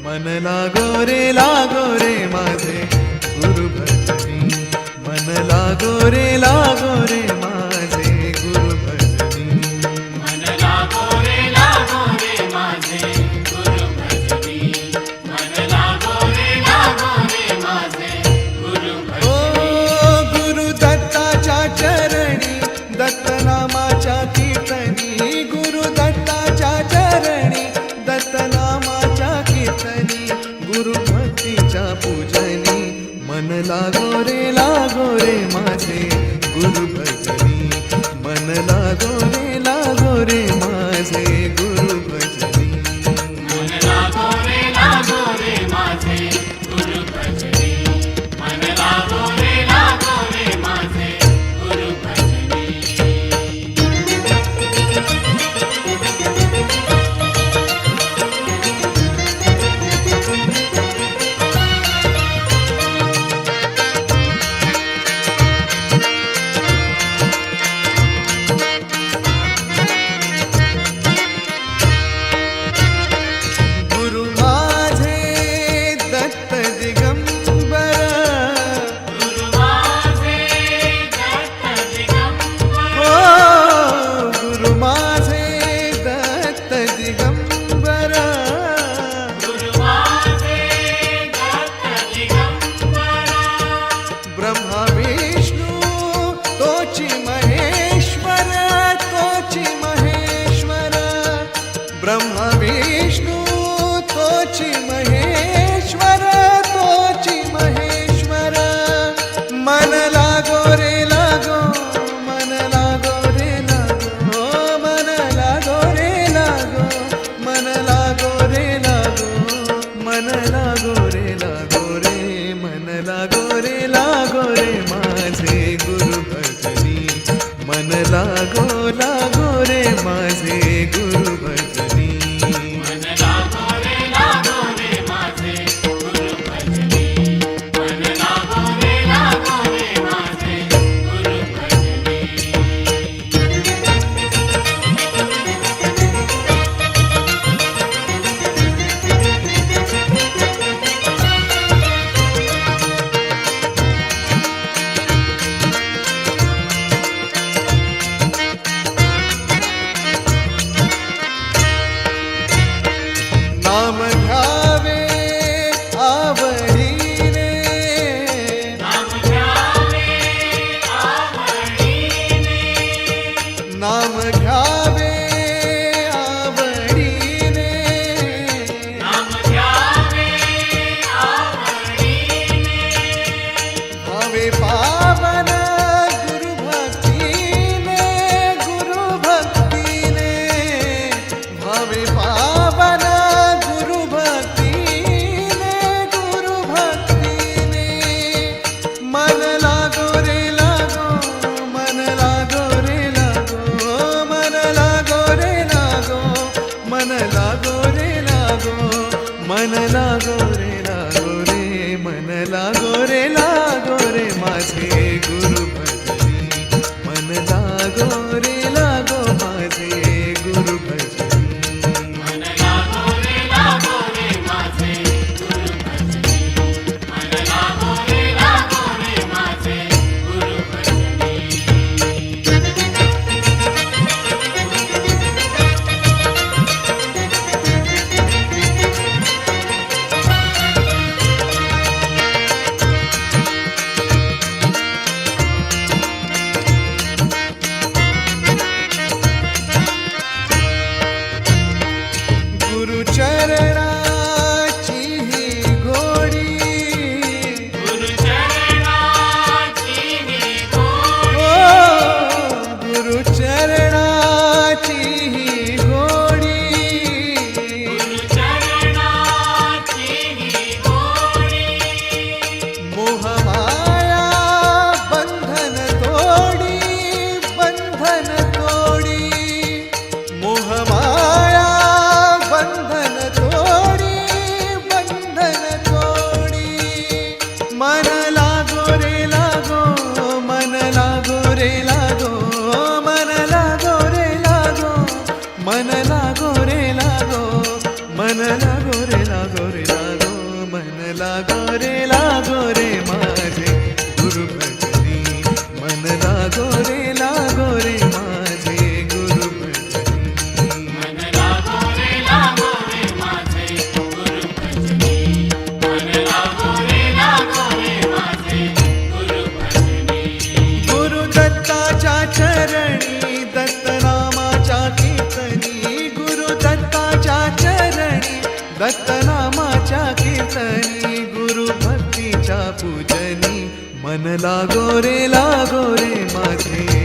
मन लागो रे माझे गुरु भजनी, मन लागो रे माझे गुरु भजनी, मन लागो रे माझे गुरु भजनी, मन लागो रे माझे गुरु भजनी। ओ गुरु दत्ताच्या चरणी दत्तनामाच्या कीर्तनी, गुरु दत्ताच्या चरणी दत्तनामाच्या कीर्तनी, गुरु भक्तीच्या पूजनी, मन लागो रे माझे गुरु भजनी, मन लागो रे माझे गुरु भजनी, मन लागो रे माझे गुरु भजनी, मन लागो रे माझे गुरु भजनी। ब्रह्मा विष्णु तोची महेश्वर, तोची महेश्वर, ब्रह्मा विष्णु तोची महेश्वर, तोची महेश्वर, मन लागो रे लागो, मन लागो रे लागो, मन लागो रे लागो, मन लागो रे लागो, मन लागो रे लागो रे, मन लागो रे माझे गुरु भजनी, मन लागो रे माझे गुरु भजनी, मन लागो रे माझे गुरु भजनी, मन लागो रे माझे गुरु भजनी। नाम घ्यावे आवडीने, नाम घ्यावे आवडीने, नाम घ्यावे आवडीने, नाम घ्यावे आवडीने, भावे पावन गुरु भक्तीने, गुरु भक्तीने, भावे पावन गुरु भक्तीने, गुरु भक्तीने, मन लागो रे लागो, मन लागो रे लागो, मन लागो रे लागो, मन लागो रे लागो, मन लागो रे लागो रे, मन लागो रे माझे गुरु सतनामाच्या कीर्तनी गुरु भक्तीच्या पूजनी मन लागो रे माझे